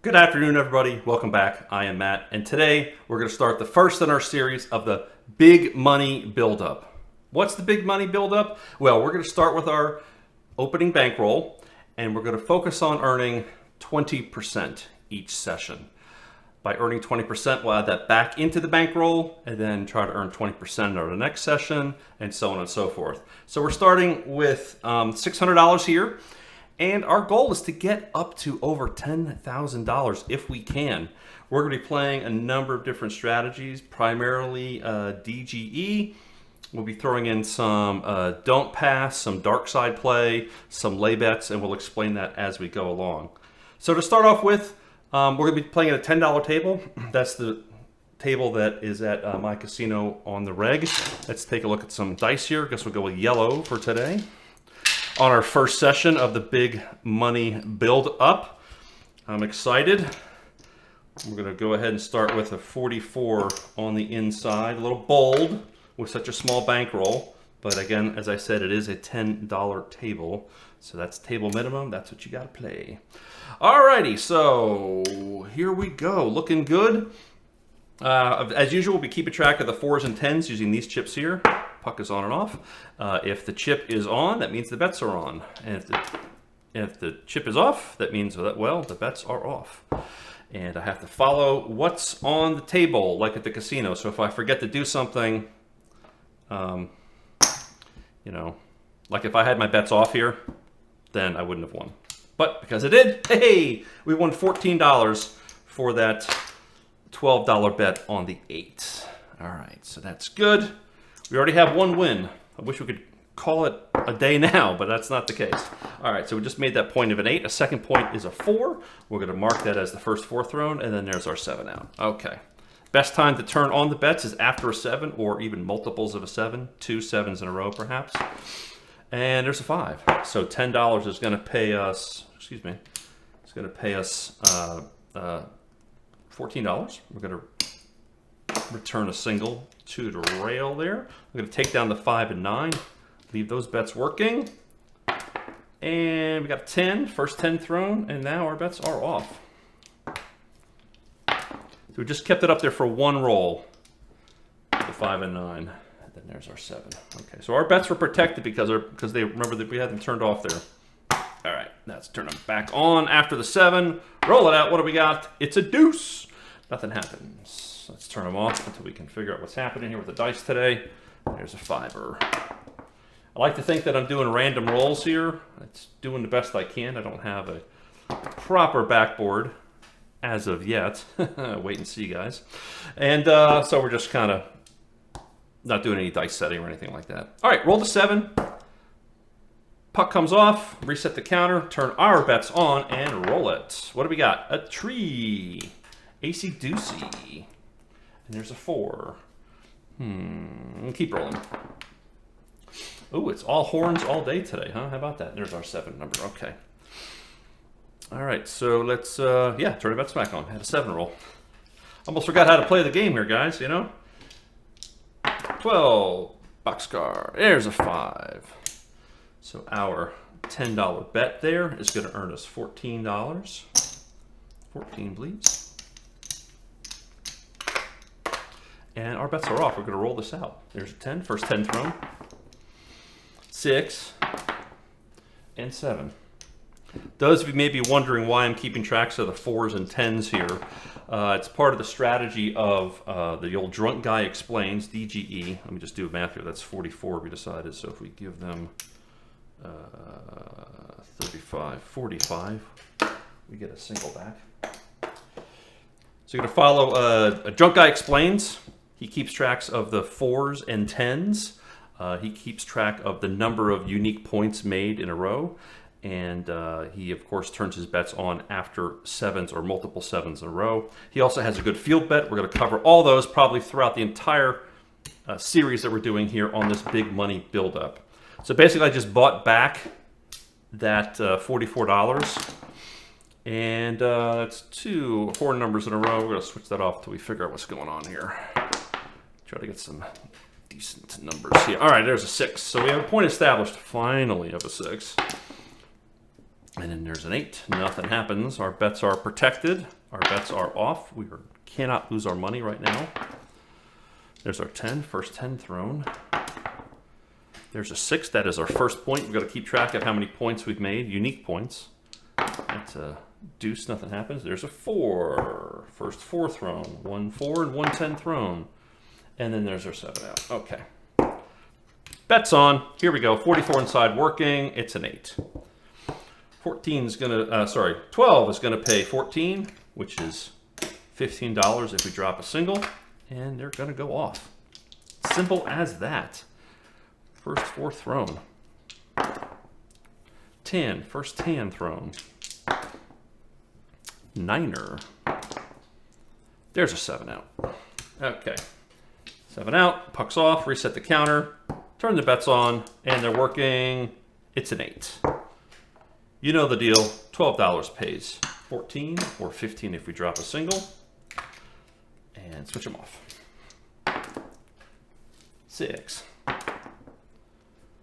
Good afternoon, everybody. Welcome back. I am Matt, and today we're going to start the first in our series of the Big Money Buildup. What's the Big Money Buildup? Well, we're going to start with our opening bankroll, and we're going to focus on earning 20% each session. By earning 20%, we'll add that back into the bankroll, and then try to earn 20% over the next session, and so on and so forth. So we're starting with $600 here. And our goal is to get up to over $10,000 if we can. We're going to be playing a number of different strategies, primarily DGE. We'll be throwing in some don't pass, some dark side play, some lay bets, and we'll explain that as we go along. So to start off with, we're going to be playing at a $10 table. That's the table that is at my casino on the reg. Let's take a look at some dice here. I guess we'll go with yellow for today. On our first session of the Big Money Build Up. I'm excited. We're going to go ahead and start with a 44 on the inside. A little bold with such a small bankroll. But again, as I said, it is a $10 table. So that's table minimum. That's what you got to play. Alrighty, so here we go. Looking good. As usual, we'll be keeping track of the 4s and 10s using these chips here. Puck is on and off. If the chip is on, that means the bets are on. And if the chip is off, that means that, well, the bets are off. And I have to follow what's on the table, like at the casino. So if I forget to do something, you know, like if I had my bets off here, then I wouldn't have won. But because I did, hey, we won $14 for that $12 bet on the 8. All right, so that's good. We already have one win. I wish we could call it a day now, but that's not the case. All right, so we just made that point of an 8. A second point is a 4. We're going to mark that as the first 4 thrown, and then there's our 7 out. Okay. Best time to turn on the bets is after a 7, or even multiples of a 7. 2 7s in a row, perhaps. And there's a 5. So $10 is going to pay us, excuse me, it's going to pay us $14. We're going to return a single to the rail there. I'm going to take down the 5 and 9, leave those bets working. And we got 10, first 10 thrown, and now our bets are off. So we just kept it up there for one roll, the 5 and 9. And then there's our 7. Okay, so our bets were protected because they remember that we had them turned off there. All right, let's turn them back on after the 7. Roll it out. What do we got? It's a deuce. Nothing happens. Let's turn them off until we can figure out what's happening here with the dice today. There's a 5-er. I like to think that I'm doing random rolls here. It's doing the best I can. I don't have a proper backboard as of yet. Wait and see, guys. And so we're just kind of not doing any dice setting or anything like that. All right, roll the 7. Puck comes off, reset the counter, turn our bets on, and roll it. What do we got? A tree. AC Doocy. And there's a 4. Keep rolling. Ooh, it's all horns all day today, huh? How about that? There's our 7 number. Okay. All right, so let's, turn the bets back on. Had a 7 roll. Almost forgot how to play the game here, guys, you know? 12. Boxcar. There's a 5. So our $10 bet there is going to earn us $14. 14, please. And our bets are off. We're going to roll this out. There's a 10. First 10 thrown. 6. And 7. Those of you may be wondering why I'm keeping tracks of the 4s and 10s here. It's part of the strategy of the old Drunk Guy Explains, DGE. Let me just do a math here. That's 44 we decided. So if we give them 35, 45, we get a single back. So you're going to follow a Drunk Guy Explains. He keeps tracks of the 4s and 10s. He keeps track of the number of unique points made in a row. And he, of course, turns his bets on after 7s or multiple 7s in a row. He also has a good field bet. We're going to cover all those probably throughout the entire series that we're doing here on this Big Money Buildup. So basically, I just bought back that $44. And that's 2 horn numbers in a row. We're going to switch that off until we figure out what's going on here. Try to get some decent numbers here. All right, there's a 6. So we have a point established, finally, of a 6. And then there's an 8. Nothing happens. Our bets are protected. Our bets are off. We cannot lose our money right now. There's our 10. First 10 thrown. There's a 6. That is our first point. We've got to keep track of how many points we've made. Unique points. That's a deuce. Nothing happens. There's a 4. First 4 thrown. 1 4 and 1 10 thrown. And then there's our 7 out. Okay. Bets on. Here we go. 44 inside working. It's an 8. 14 is going to, 12 is going to pay 14, which is $15 if we drop a single, and they're going to go off. Simple as that. First 4 thrown. 10, first 10 thrown. 9er. There's a 7 out. Okay. 7 out, puck's off, reset the counter, turn the bets on, and they're working. It's an 8. You know the deal. $12 pays 14 or 15 if we drop a single. And switch them off. 6.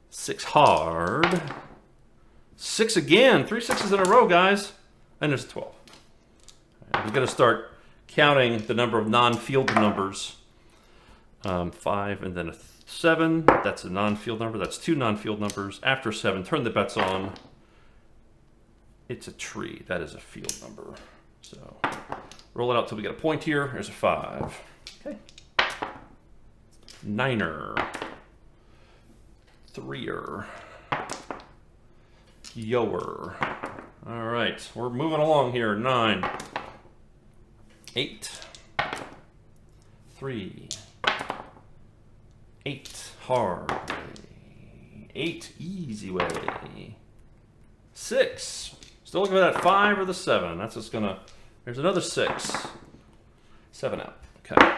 6 hard. 6 again. 3 6s in a row, guys. And there's a 12. We're going to start counting the number of non-field numbers. 5 and then a 7. That's a non-field number. That's 2 non-field numbers. After 7, turn the bets on. It's a tree. That is a field number. So roll it out till we get a point here. There's a 5. Okay. 9er. 3er. Yoer. All right. We're moving along here. 9. 8. 3. 8. Hard. 8. Easy way. 6. Still looking for that 5 or the 7. That's just gonna. There's another 6. 7 out. Okay. You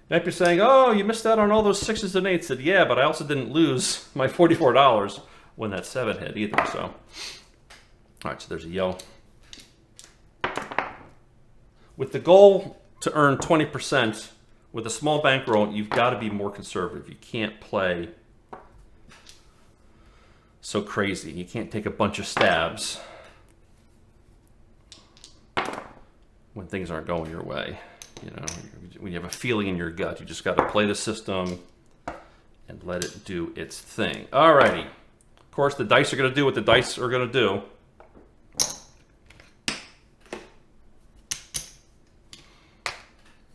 might be saying, "Oh, you missed out on all those 6s and 8s." Said, "Yeah, but I also didn't lose my $44 when that 7 hit either." So, all right. So there's a yellow. With the goal to earn 20% with a small bankroll, you've got to be more conservative. You can't play so crazy. You can't take a bunch of stabs when things aren't going your way. You know, when you have a feeling in your gut, you just got to play the system and let it do its thing. Alrighty. Of course, the dice are going to do what the dice are going to do.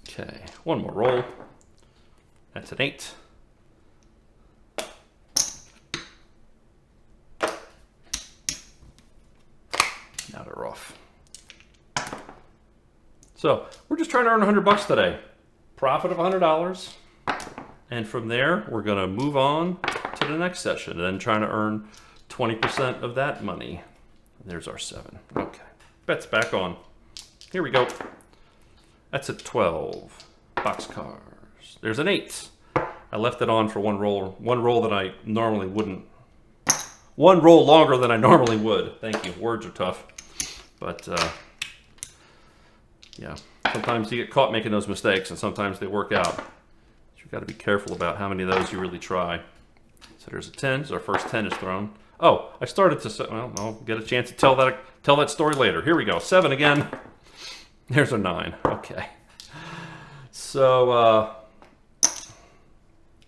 Okay, one more roll. That's an 8. Now they're off. So we're just trying to earn $100 today. Profit of $100. And from there, we're going to move on to the next session and then trying to earn 20% of that money. There's our 7. Okay. Bets back on. Here we go. That's a 12. Boxcars. There's an 8. I left it on for one roll that I normally wouldn't. One roll longer than I normally would. Thank you. Words are tough. But, yeah, sometimes you get caught making those mistakes, and sometimes they work out. So you've got to be careful about how many of those you really try. So there's a 10. So our first 10 is thrown. Oh, I started to. Well, I'll get a chance to tell that story later. Here we go. 7 again. There's a 9. Okay. So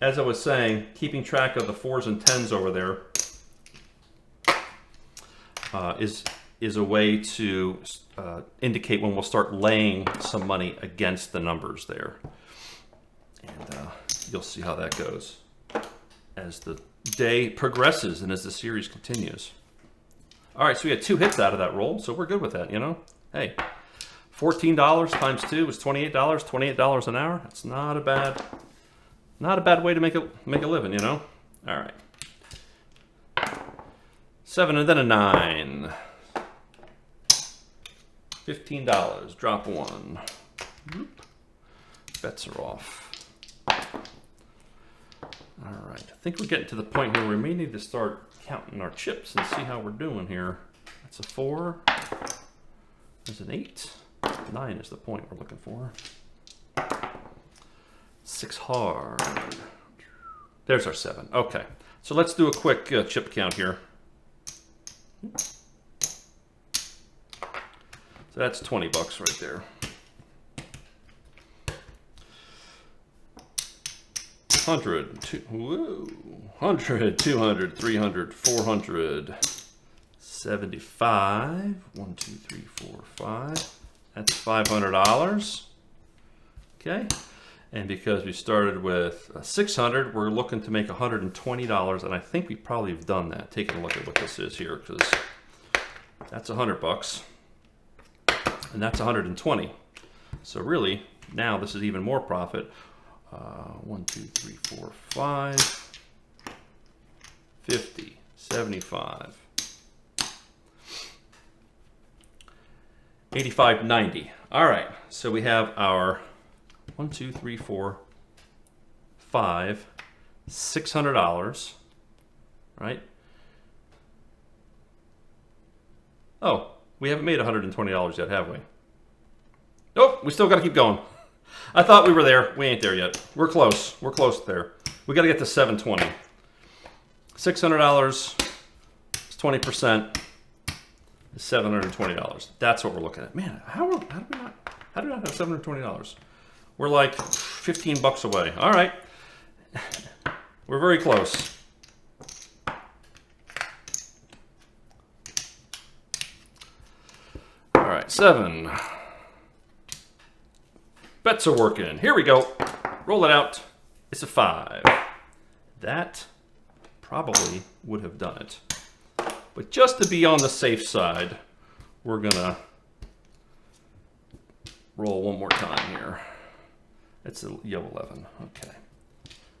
as I was saying, keeping track of the 4s and 10s over there is a way to indicate when we'll start laying some money against the numbers there. And you'll see how that goes as the day progresses and as the series continues. All right, so we had 2 hits out of that roll, so we're good with that, you know? Hey, $14 times 2 is $28, $28 an hour. That's not a bad way to make a living, you know? All right. 7 and then a 9. $15. Drop 1. Bets are off. All right. I think we're getting to the point here where we may need to start counting our chips and see how we're doing here. That's a 4. There's an 8. 9 is the point we're looking for. 6 hard. There's our 7. Okay. So let's do a quick chip count here. So that's 20 bucks right there. 100, 200, 300, 400, 75. 1, 2, 3, 4, 5. That's $500. Okay. And because we started with 600, we're looking to make $120, and I think we probably have done that. Taking a look at what this is here, because that's 100 bucks, and that's 120. So really, now this is even more profit. 1, 2, 3, 4, 5, 50, 75, 85, 90. All right, so we have our 1, 2, 3, 4, 5, $600, right? Oh, we haven't made $120 yet, have we? Nope, we still got to keep going. I thought we were there. We ain't there yet. We're close. We're close there. We got to get to 720. $600 is 20%. Is $720. That's what we're looking at. Man, how do we not have $720? We're like 15 bucks away. All right. We're very close. All right, 7. Bets are working. Here we go. Roll it out. It's a 5. That probably would have done it. But just to be on the safe side, we're going to roll one more time here. It's a Yo 11. Okay.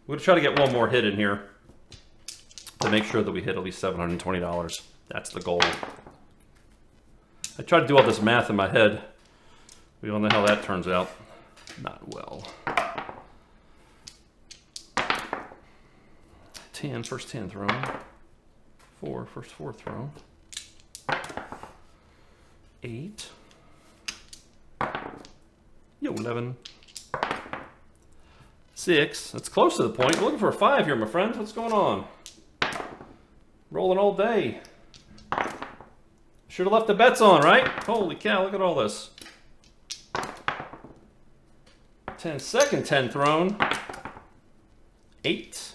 We're going to try to get one more hit in here to make sure that we hit at least $720. That's the goal. I tried to do all this math in my head. We all know how that turns out. Not well. 10, first 10 thrown. 4, first 4 thrown. 8. Yo, 11. 6. That's close to the point. We're looking for a 5 here, my friends. What's going on? Rolling all day. Should have left the bets on, right? Holy cow, look at all this. 10, second 10 thrown. 8.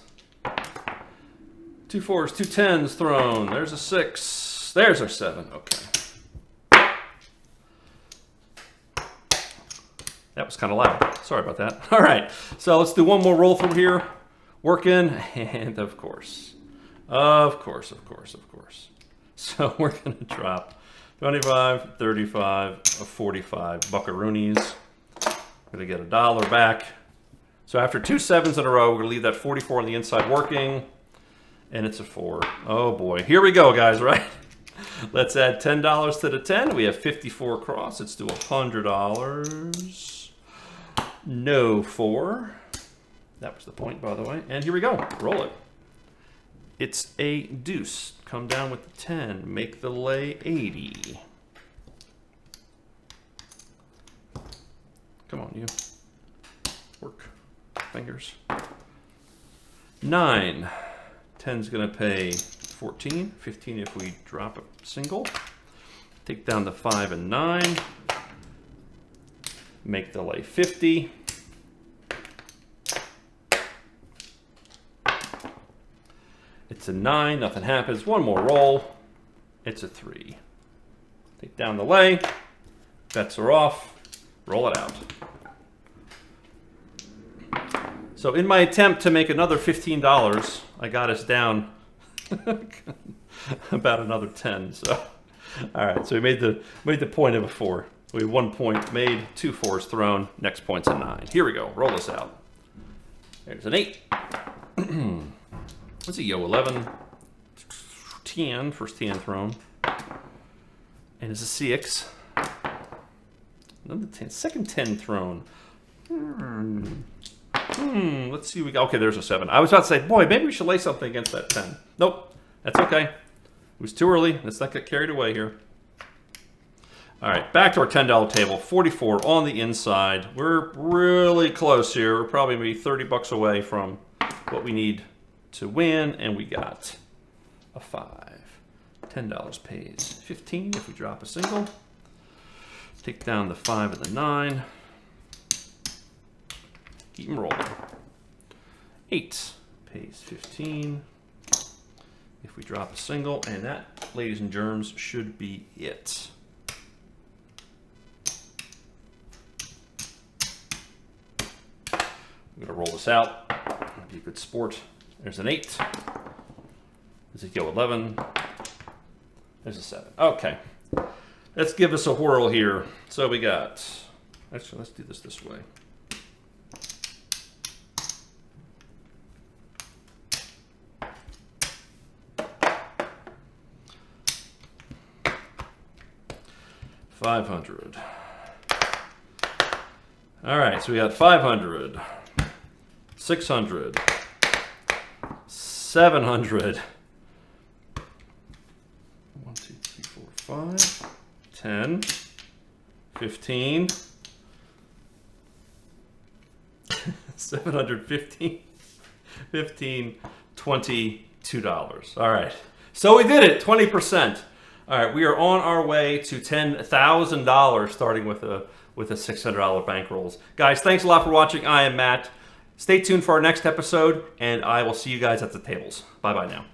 2 4s, 2 10s thrown. There's a 6. There's our 7. Okay. That was kind of loud. Sorry about that. All right. So let's do one more roll through here. Working. And of course. So we're going to drop 25, 35, 45 buckaroonies. Going to get $1 back. So after 2 7s in a row, we're going to leave that 44 on the inside working. And it's a 4. Oh boy. Here we go, guys, right? Let's add $10 to the 10. We have 54 across. Let's do $100. No 4. That was the point, by the way. And here we go. Roll it. It's a deuce. Come down with the 10. Make the lay 80. Come on, you. Work. Fingers. 9. 10's going to pay 14. 15 if we drop a single. Take down the 5 and 9. Make the lay 50. It's a 9. Nothing happens. One more roll. It's a 3. Take down the lay. Bets are off. Roll it out. So in my attempt to make another $15, I got us down about another 10. So, all right. So we made the point of a 4. We had 1 point made, 2 4s thrown. Next point's a 9. Here we go. Roll this out. There's an 8. What's a Yo 11? 10. First 10 thrown. And it's a 6. Another 10. Second 10 thrown. Let's see. Okay, there's a 7. I was about to say, boy, maybe we should lay something against that 10. Nope. That's okay. It was too early. Let's not get carried away here. All right, back to our $10 table. 44 on the inside. We're really close here. We're probably maybe 30 bucks away from what we need to win, and we got a 5. $10 pays 15 if we drop a single. Take down the 5 and the 9. Keep them rolling. 8 pays 15. If we drop a single, and that, ladies and germs, should be it. I'm going to roll this out. Be a good sport. There's an 8. Does it go 11? There's a 7. Okay. Let's give us a whirl here. So we got... Actually, let's do this way. $500. All right, so we got 500, 600, 700, 1, 2, 3, 4, 5, 10, 15, 715, 15, $22. All right, so we did it, 20%. All right, we are on our way to $10,000 starting with a $600 bankrolls. Guys, thanks a lot for watching. I am Matt. Stay tuned for our next episode, and I will see you guys at the tables. Bye-bye now.